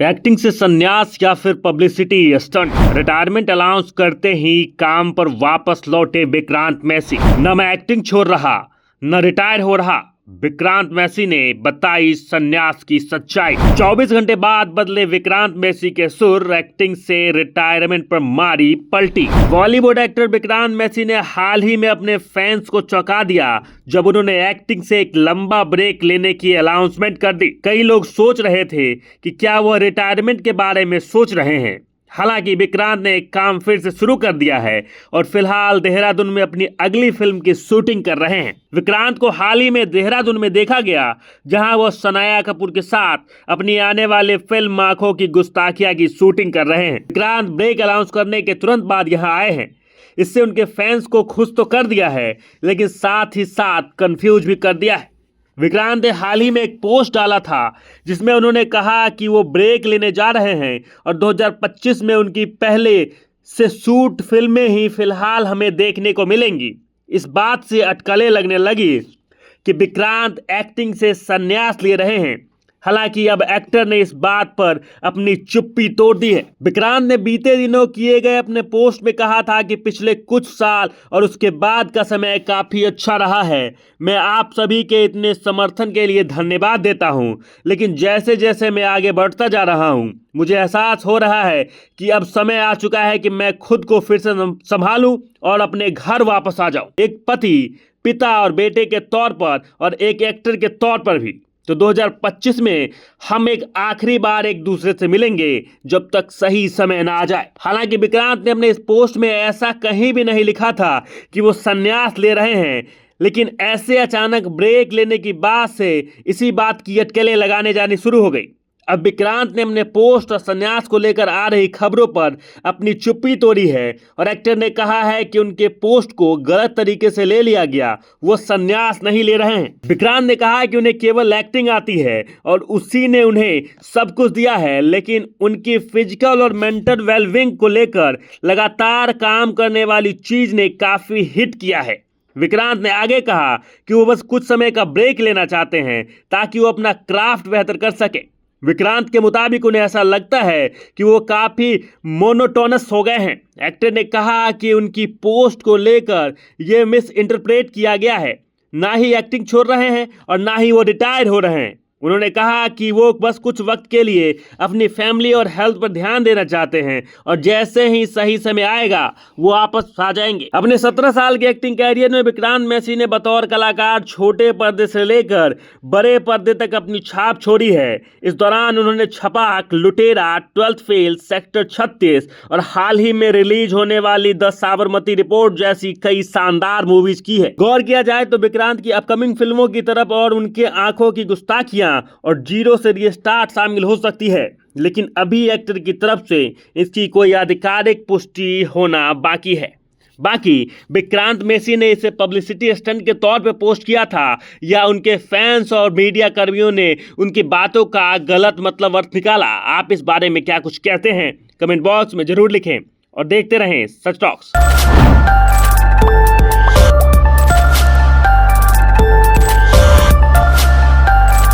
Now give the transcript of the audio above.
Acting से संन्यास या फिर पब्लिसिटी स्टंट। रिटायरमेंट अनाउंस करते ही काम पर वापस लौटे विक्रांत मैसी। न मैं एक्टिंग छोड़ रहा न रिटायर हो रहा, विक्रांत मैसी ने बताई संन्यास की सच्चाई। 24 घंटे बाद बदले विक्रांत मैसी के सुर, एक्टिंग से रिटायरमेंट पर मारी पलटी। बॉलीवुड एक्टर विक्रांत मैसी ने हाल ही में अपने फैंस को चौंका दिया जब उन्होंने एक्टिंग से एक लंबा ब्रेक लेने की अनाउंसमेंट कर दी। कई लोग सोच रहे थे कि क्या वह रिटायरमेंट के बारे में सोच रहे हैं। हालांकि विक्रांत ने काम फिर से शुरू कर दिया है और फिलहाल देहरादून में अपनी अगली फिल्म की शूटिंग कर रहे हैं। विक्रांत को हाल ही में देहरादून में देखा गया, जहां वह सनाया कपूर के साथ अपनी आने वाले फिल्म आंखों की गुस्ताखिया की शूटिंग कर रहे हैं। विक्रांत ब्रेक अनाउंस करने के तुरंत बाद यहां आए हैं। इससे उनके फैंस को खुश तो कर दिया है, लेकिन साथ ही साथ कंफ्यूज भी कर दिया है। विक्रांत ने हाल ही में एक पोस्ट डाला था जिसमें उन्होंने कहा कि वो ब्रेक लेने जा रहे हैं और 2025 में उनकी पहले से शूट फिल्में ही फिलहाल हमें देखने को मिलेंगी। इस बात से अटकलें लगने लगी कि विक्रांत एक्टिंग से संन्यास ले रहे हैं। हालांकि अब एक्टर ने इस बात पर अपनी चुप्पी तोड़ दी है। विक्रांत ने बीते दिनों किए गए अपने पोस्ट में कहा था कि पिछले कुछ साल और उसके बाद का समय काफ़ी अच्छा रहा है। मैं आप सभी के इतने समर्थन के लिए धन्यवाद देता हूं, लेकिन जैसे जैसे मैं आगे बढ़ता जा रहा हूं, मुझे एहसास हो रहा है कि अब समय आ चुका है कि मैं खुद को फिर से संभालूं और अपने घर वापस आ जाऊं, एक पति, पिता और बेटे के तौर पर और एक एक्टर के तौर पर भी। तो 2025 में हम एक आखिरी बार एक दूसरे से मिलेंगे जब तक सही समय ना आ जाए। हालांकि विक्रांत ने अपने इस पोस्ट में ऐसा कहीं भी नहीं लिखा था कि वो संन्यास ले रहे हैं, लेकिन ऐसे अचानक ब्रेक लेने की बात से इसी बात की अटकलें लगाने जानी शुरू हो गई। अब विक्रांत ने अपने पोस्ट और संन्यास को लेकर आ रही खबरों पर अपनी चुप्पी तोड़ी है और एक्टर ने कहा है कि उनके पोस्ट को गलत तरीके से ले लिया गया, वो संन्यास नहीं ले रहे हैं। विक्रांत ने कहा कि उन्हें केवल एक्टिंग आती है और उसी ने उन्हें सब कुछ दिया है, लेकिन उनकी फिजिकल और मेंटल वेलबींग को लेकर लगातार काम करने वाली चीज ने काफी हिट किया है। विक्रांत ने आगे कहा कि वो बस कुछ समय का ब्रेक लेना चाहते हैं ताकि वो अपना क्राफ्ट बेहतर कर सके। विक्रांत के मुताबिक उन्हें ऐसा लगता है कि वो काफ़ी मोनोटोनस हो गए हैं। एक्टर ने कहा कि उनकी पोस्ट को लेकर ये मिस इंटरप्रेट किया गया है। ना ही एक्टिंग छोड़ रहे हैं और ना ही वो रिटायर हो रहे हैं। उन्होंने कहा कि वो बस कुछ वक्त के लिए अपनी फैमिली और हेल्थ पर ध्यान देना चाहते हैं और जैसे ही सही समय आएगा वो वापस आ जाएंगे। अपने 17 साल के एक्टिंग कैरियर में विक्रांत मैसी ने बतौर कलाकार छोटे पर्दे से लेकर बड़े पर्दे तक अपनी छाप छोड़ी है। इस दौरान उन्होंने छपाक, लुटेरा, 12th फेल, सेक्टर 36 और हाल ही में रिलीज होने वाली द साबरमती रिपोर्ट जैसी कई शानदार मूवीज की है। गौर किया जाए तो विक्रांत की अपकमिंग फिल्मों की तरफ और उनके आंखों की गुस्ताखियां और जीरो से रीस्टार्ट शामिल हो सकती है, लेकिन अभी एक्टर की तरफ से इसकी कोई आधिकारिक पुष्टि होना बाकी है। बाकी विक्रांत मैसी ने इसे पब्लिसिटी स्टंट के तौर पे पोस्ट किया था या उनके फैंस और मीडिया कर्मियों ने उनकी बातों का गलत मतलब अर्थ निकाला? आप इस बारे में क्या कुछ कहते हैं? कमेंट बॉक्स में जरूर लिखें और देखते रहें सच टॉक्स।